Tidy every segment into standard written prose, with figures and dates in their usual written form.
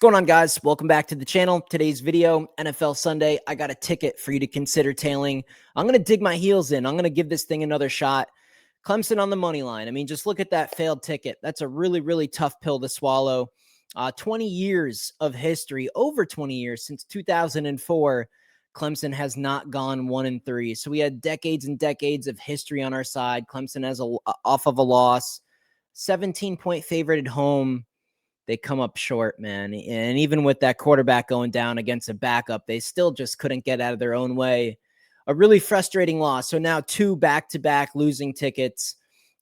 going on, guys? Welcome back to the channel. Today's video, NFL Sunday. I got a ticket for you to consider tailing. I'm going to dig my heels in. I'm going to give this thing another shot. Clemson on the money line. I mean, just look at that failed ticket. That's a really, really tough pill to swallow. 20 years of history, over 20 years, since 2004, Clemson has not gone 1-3. So we had decades and decades of history on our side. Clemson has off of a loss, 17-point favorite at home. They come up short, man. And even with that quarterback going down against a backup, they still just couldn't get out of their own way. A really frustrating loss. So now 2 back-to-back losing tickets.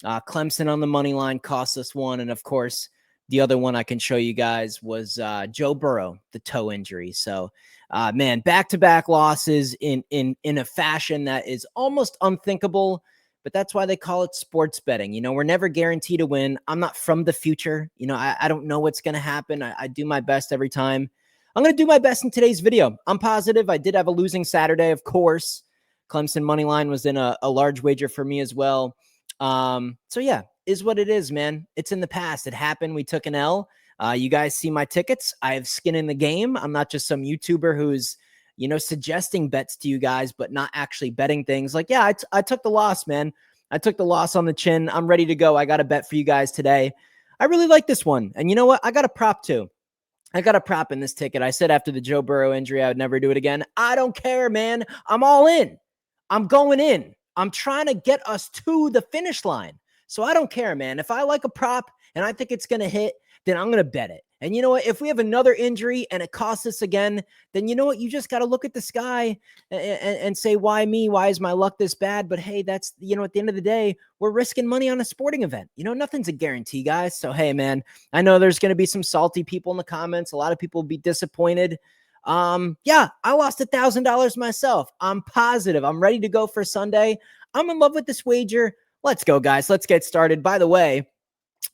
Clemson on the money line cost us 1. And of course, the other one I can show you guys was Joe Burrow, the toe injury. So, man, back-to-back losses in a fashion that is almost unthinkable. But that's why they call it sports betting. You know, we're never guaranteed to win. I'm not from the future. You know, I don't know what's going to happen. I do my best every time. I'm going to do my best in today's video. I'm positive. I did have a losing Saturday, of course. Clemson money line was in a large wager for me as well. So, yeah, is what it is, man. It's in the past. It happened. We took an L. You guys see my tickets. I have skin in the game. I'm not just some YouTuber who's, you know, suggesting bets to you guys, but not actually betting things. Like, yeah, I took the loss, man. I took the loss on the chin. I'm ready to go. I got a bet for you guys today. I really like this one. And you know what? I got a prop too. I got a prop in this ticket. I said after the Joe Burrow injury, I would never do it again. I don't care, man. I'm all in. I'm going in. I'm trying to get us to the finish line. So I don't care, man. If I like a prop and I think it's going to hit, then I'm going to bet it. And you know what? If we have another injury and it costs us again, then you know what? You just got to look at the sky and say, why me? Why is my luck this bad? But hey, that's, you know, at the end of the day, we're risking money on a sporting event. You know, nothing's a guarantee, guys. So, hey, man, I know there's going to be some salty people in the comments. A lot of people will be disappointed. Yeah, I lost $1,000 myself. I'm positive. I'm ready to go for Sunday. I'm in love with this wager. Let's go, guys. Let's get started. By the way,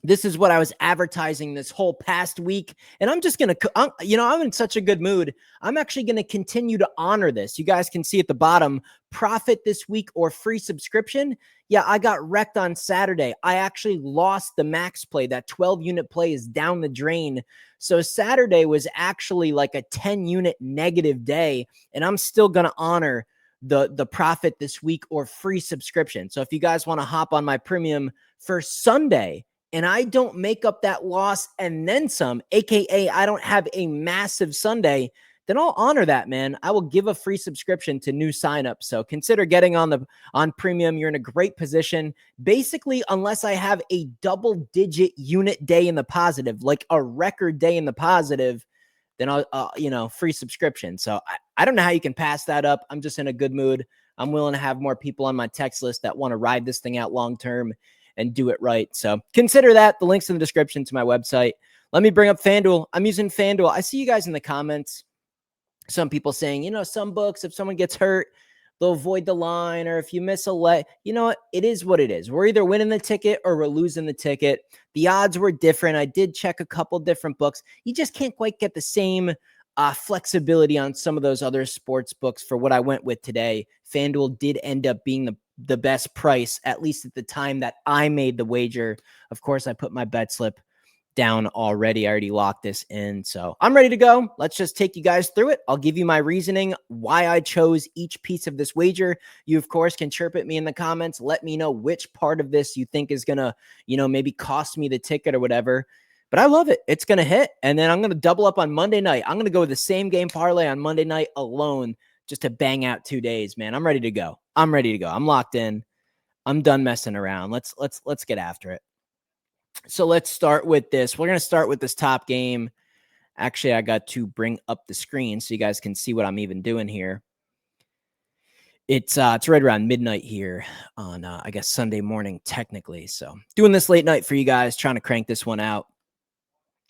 this is what I was advertising this whole past week. And I'm just going to, you know, I'm in such a good mood. I'm actually going to continue to honor this. You guys can see at the bottom, profit this week or free subscription. Yeah, I got wrecked on Saturday. I actually lost the max play. That 12-unit play is down the drain. So Saturday was actually like a 10-unit negative day. And I'm still going to honor the profit this week or free subscription. So if you guys want to hop on my premium for Sunday, and I don't make up that loss and then some, aka I don't have a massive Sunday, then I'll honor that, man. I will give a free subscription to new signups. So consider getting on premium. You're in a great position. Basically, unless I have a double-digit unit day in the positive, like a record day in the positive, then I'll you know, free subscription. So I don't know how you can pass that up. I'm just in a good mood. I'm willing to have more people on my text list that want to ride this thing out long-term and do it right. So consider that. The link's in the description to my website. Let me bring up FanDuel. I'm using FanDuel. I see you guys in the comments. Some people saying, you know, some books, if someone gets hurt, they'll avoid the line, or if you miss a leg, you know what? It is what it is. We're either winning the ticket or we're losing the ticket. The odds were different. I did check a couple different books. You just can't quite get the same flexibility on some of those other sports books for what I went with today. FanDuel did end up being the best price, at least at the time that I made the wager. Of course, I put my bet slip down already. I already locked this in. So I'm ready to go. Let's just take you guys through it. I'll give you my reasoning, why I chose each piece of this wager. You, of course, can chirp at me in the comments. Let me know which part of this you think is going to, you know, maybe cost me the ticket or whatever. But I love it. It's going to hit. And then I'm going to double up on Monday night. I'm going to go with the same game parlay on Monday night alone, just to bang out 2 days, man. I'm ready to go. I'm ready to go. I'm locked in. I'm done messing around. Let's get after it. So let's start with this. We're going to start with this top game. Actually, I got to bring up the screen so you guys can see what I'm even doing here. It's right around midnight here on, I guess, Sunday morning, technically. So doing this late night for you guys, trying to crank this one out.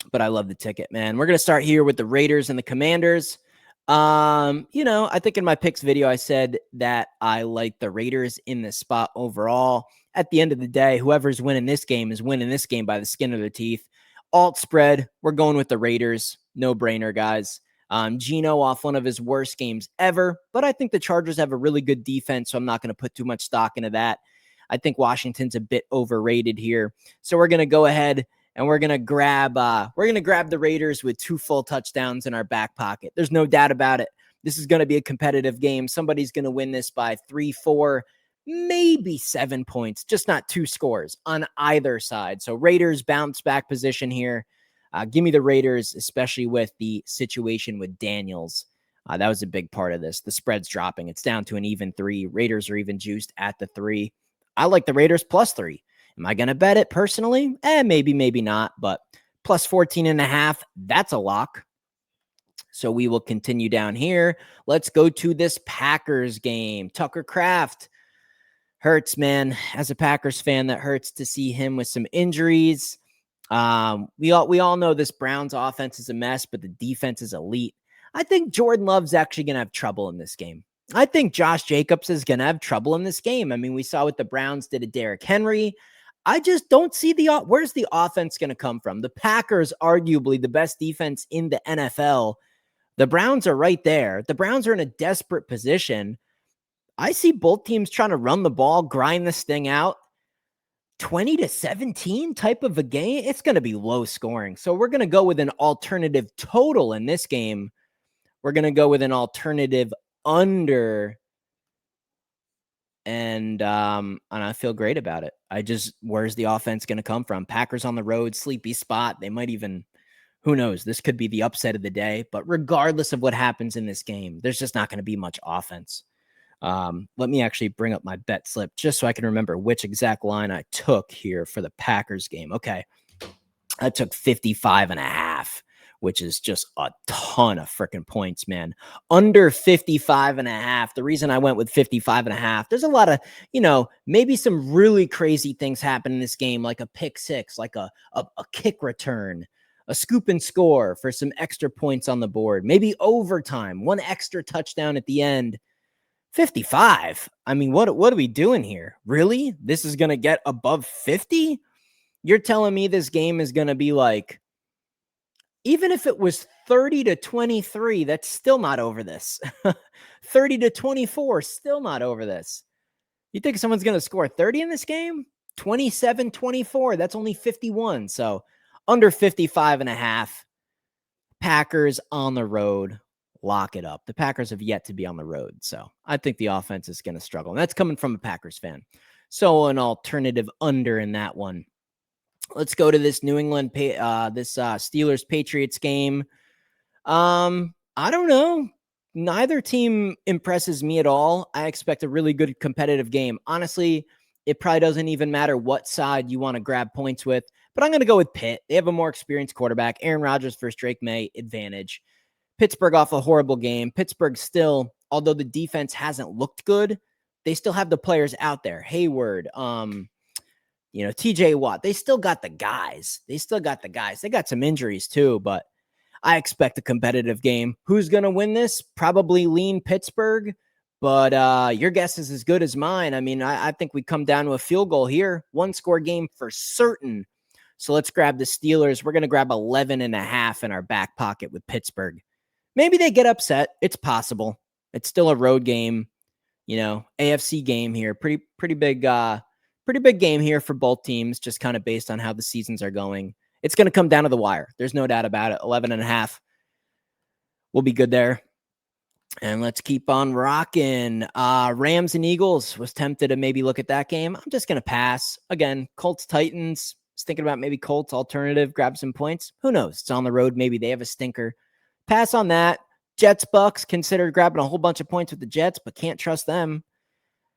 But I love the ticket, man. We're going to start here with the Raiders and the Commanders. You know, I think in my picks video, I said that I like the Raiders in this spot overall. At the end of the day, whoever's winning this game is winning this game by the skin of their teeth. Alt spread, we're going with the Raiders. No brainer, guys. Geno off one of his worst games ever, but I think the Chargers have a really good defense, so I'm not going to put too much stock into that. I think Washington's a bit overrated here. So we're going to go ahead and we're gonna grab the Raiders with 2 full touchdowns in our back pocket. There's no doubt about it. This is going to be a competitive game. Somebody's going to win this by 3, 4, maybe 7 points, just not 2 scores on either side. So Raiders bounce back position here. Give me the Raiders, especially with the situation with Daniels. That was a big part of this. The spread's dropping. It's down to an even 3. Raiders are even juiced at the 3. I like the Raiders plus 3. Am I going to bet it personally? Maybe, maybe not, but plus 14.5, that's a lock. So we will continue down here. Let's go to this Packers game. Tucker Kraft hurts, man. As a Packers fan, that hurts to see him with some injuries. We all know this Browns offense is a mess, but the defense is elite. I think Jordan Love's actually going to have trouble in this game. I think Josh Jacobs is going to have trouble in this game. I mean, we saw what the Browns did to Derrick Henry. I just don't see where's the offense going to come from? The Packers, arguably the best defense in the NFL. The Browns are right there. The Browns are in a desperate position. I see both teams trying to run the ball, grind this thing out. 20-17 type of a game. It's going to be low scoring. So we're going to go with an alternative total in this game. We're going to go with an alternative under. And I feel great about it. Where's the offense going to come from? Packers on the road, sleepy spot. They might even, who knows? This could be the upset of the day. But regardless of what happens in this game, there's just not going to be much offense. Let me actually bring up my bet slip just so I can remember which exact line I took here for the Packers game. Okay. I took 55.5, which is just a ton of freaking points, man. Under 55.5. The reason I went with 55.5, there's a lot of, maybe some really crazy things happen in this game, like a pick six, like a kick return, a scoop and score for some extra points on the board, maybe overtime, one extra touchdown at the end. 55. I mean, what are we doing here? Really? This is going to get above 50? You're telling me this game is going to be like, even if it was 30-23, that's still not over this. 30-24, still not over this. You think someone's going to score 30 in this game? 27-24, that's only 51. So under 55.5. Packers on the road. Lock it up. The Packers have yet to be on the road. So I think the offense is going to struggle. And that's coming from a Packers fan. So an alternative under in that one. Let's go to this New England, Steelers Patriots game. I don't know. Neither team impresses me at all. I expect a really good competitive game. Honestly, it probably doesn't even matter what side you want to grab points with, but I'm going to go with Pitt. They have a more experienced quarterback. Aaron Rodgers versus Drake May, advantage. Pittsburgh off a horrible game. Pittsburgh still, although the defense hasn't looked good, they still have the players out there. Hayward, TJ Watt. They still got the guys. They got some injuries too, but I expect a competitive game. Who's going to win this? Probably lean Pittsburgh, but your guess is as good as mine. I mean, I think we come down to a field goal here. 1-score game for certain. So let's grab the Steelers. We're going to grab 11.5 in our back pocket with Pittsburgh. Maybe they get upset. It's possible. It's still a road game, AFC game here. Pretty big game here for both teams, just kind of based on how the seasons are going. It's going to come down to the wire. There's no doubt about it. 11.5. We'll be good there. And let's keep on rocking. Rams and Eagles. Was tempted to maybe look at that game. I'm just going to pass. Again, Colts, Titans. Was thinking about maybe Colts alternative, grab some points. Who knows? It's on the road. Maybe they have a stinker. Pass on that. Jets, Bucks. Considered grabbing a whole bunch of points with the Jets, but can't trust them.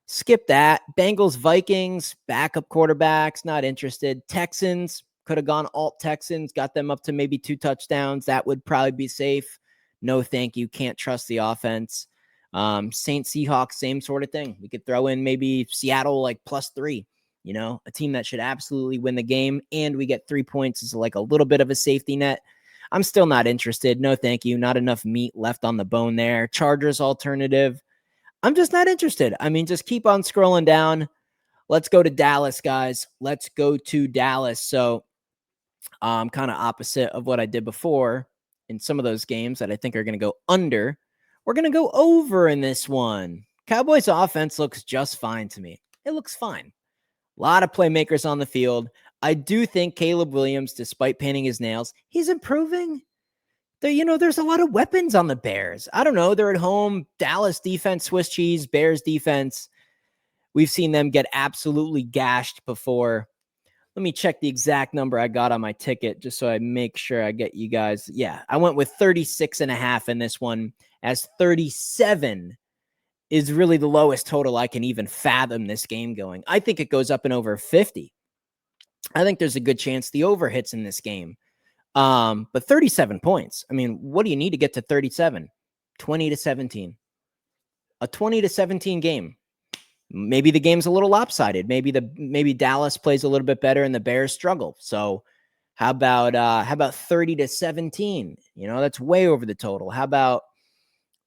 Skip that. Bengals, Vikings. Backup quarterbacks. Not interested. Texans. Could have gone alt Texans. Got them up to maybe 2 touchdowns. That would probably be safe. No, thank you. Can't trust the offense. Saints, Seahawks, same sort of thing. We could throw in maybe Seattle like +3. A team that should absolutely win the game, and we get 3 points is like a little bit of a safety net. I'm still not interested. No, thank you. Not enough meat left on the bone there. Chargers alternative. I'm just not interested. I mean, just keep on scrolling down. Let's go to Dallas, guys. Let's go to Dallas. So kind of opposite of what I did before in some of those games that I think are going to go under. We're going to go over in this one. Cowboys offense looks just fine to me. It looks fine. A lot of playmakers on the field. I do think Caleb Williams, despite painting his nails, he's improving. There's a lot of weapons on the Bears. I don't know. They're at home. Dallas defense, Swiss cheese, Bears defense. We've seen them get absolutely gashed before. Let me check the exact number I got on my ticket just so I make sure I get you guys. Yeah, I went with 36.5 in this one, as 37 is really the lowest total I can even fathom this game going. I think it goes up and over 50. I think there's a good chance the over hits in this game. But 37 points. I mean, what do you need to get to 37? 20-17. A 20-17 game. Maybe the game's a little lopsided. Maybe Dallas plays a little bit better and the Bears struggle. So how about 30-17? That's way over the total. How about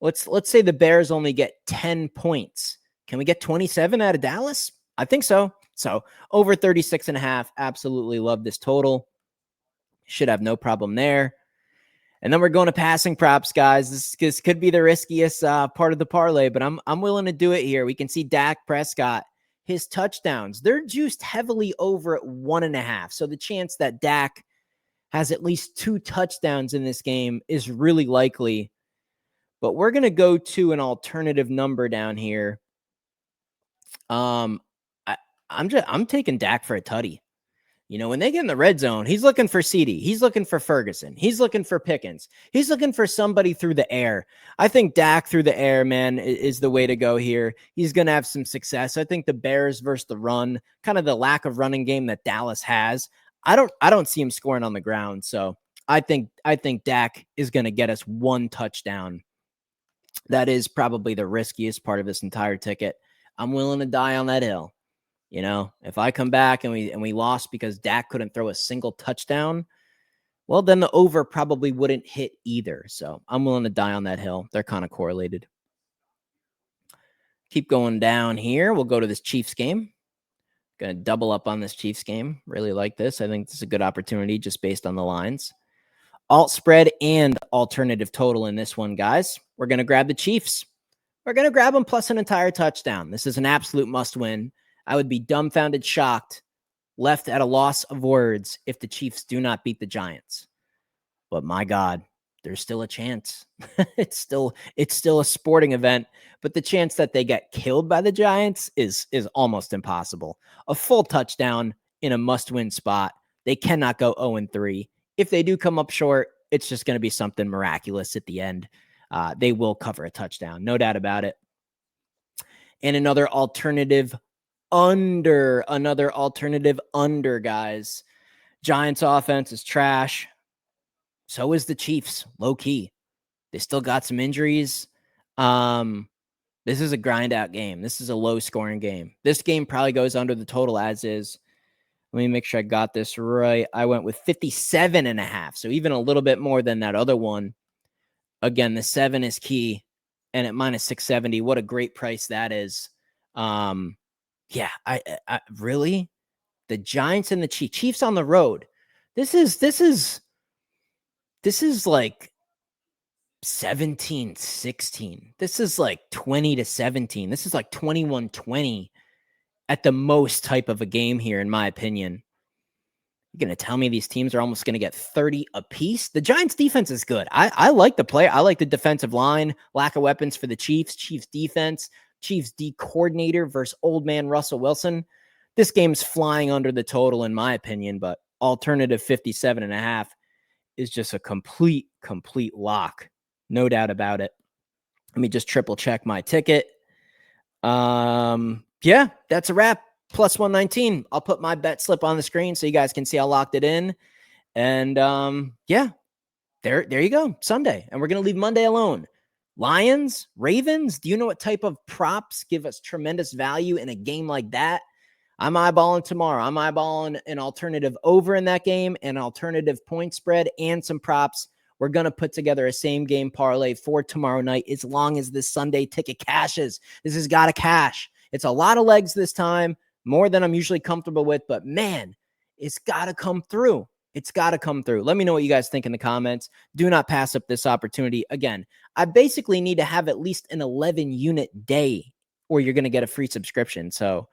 let's say the Bears only get 10 points. Can we get 27 out of Dallas? I think so. So over 36.5. Absolutely love this total. Should have no problem there. And then we're going to passing props, guys. This could be the riskiest part of the parlay, but I'm willing to do it here. We can see Dak Prescott, his touchdowns. They're juiced heavily over at 1.5. So the chance that Dak has at least 2 touchdowns in this game is really likely. But we're going to go to an alternative number down here. I'm taking Dak for a tutty. When they get in the red zone, he's looking for CD. He's looking for Ferguson. He's looking for Pickens. He's looking for somebody through the air. I think Dak through the air, man, is the way to go here. He's going to have some success. I think the Bears versus the run, kind of the lack of running game that Dallas has, I don't see him scoring on the ground. So I think Dak is going to get us 1 touchdown. That is probably the riskiest part of this entire ticket. I'm willing to die on that hill. If I come back and we lost because Dak couldn't throw a single touchdown, well, then the over probably wouldn't hit either. So I'm willing to die on that hill. They're kind of correlated. Keep going down here. We'll go to this Chiefs game. Going to double up on this Chiefs game. Really like this. I think this is a good opportunity just based on the lines. Alt spread and alternative total in this one, guys. We're going to grab the Chiefs. We're going to grab them plus an entire touchdown. This is an absolute must win. I would be dumbfounded, shocked, left at a loss of words if the Chiefs do not beat the Giants. But my God, there's still a chance. It's still a sporting event, but the chance that they get killed by the Giants is almost impossible. A full touchdown in a must-win spot. They cannot go 0-3. If they do come up short, it's just going to be something miraculous at the end. They will cover a touchdown, no doubt about it. And another alternative under, guys. Giants offense is trash. So is the Chiefs, low key. They still got some injuries. This is a grind out game. This is a low scoring game. This game probably goes under the total as is. Let me make sure I got this right. I went with 57.5. So even a little bit more than that other one. Again, the 7 is key. And at minus 670, what a great price that is. Yeah, I really, the Giants and the Chiefs on the road. This is like 17-16. This is like 20-17. This is like 21-20 at the most type of a game here, in my opinion. You're going to tell me these teams are almost going to get 30 apiece? The Giants defense is good. I like the player. I like the defensive line. Lack of weapons for the Chiefs. Chiefs defense. Chiefs D coordinator versus old man Russell Wilson. This game's flying under the total, in my opinion, but alternative 57.5 is just a complete lock. No doubt about it. Let me just triple check my ticket. Yeah, that's a wrap. Plus 119. I'll put my bet slip on the screen so you guys can see I locked it in. And yeah, there you go. Sunday. And we're going to leave Monday alone. Lions, Ravens. Do you know what type of props give us tremendous value in a game like that? I'm eyeballing tomorrow. I'm eyeballing an alternative over in that game, an alternative point spread, and some props. We're going to put together a same game parlay for tomorrow night as long as this Sunday ticket cashes. This has got to cash. It's a lot of legs this time, more than I'm usually comfortable with, but man, it's got to come through. It's got to come through. Let me know what you guys think in the comments. Do not pass up this opportunity. Again, I basically need to have at least an 11 unit day or you're going to get a free subscription. So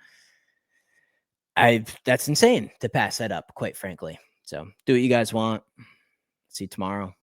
That's insane to pass that up, quite frankly. So do what you guys want. See you tomorrow.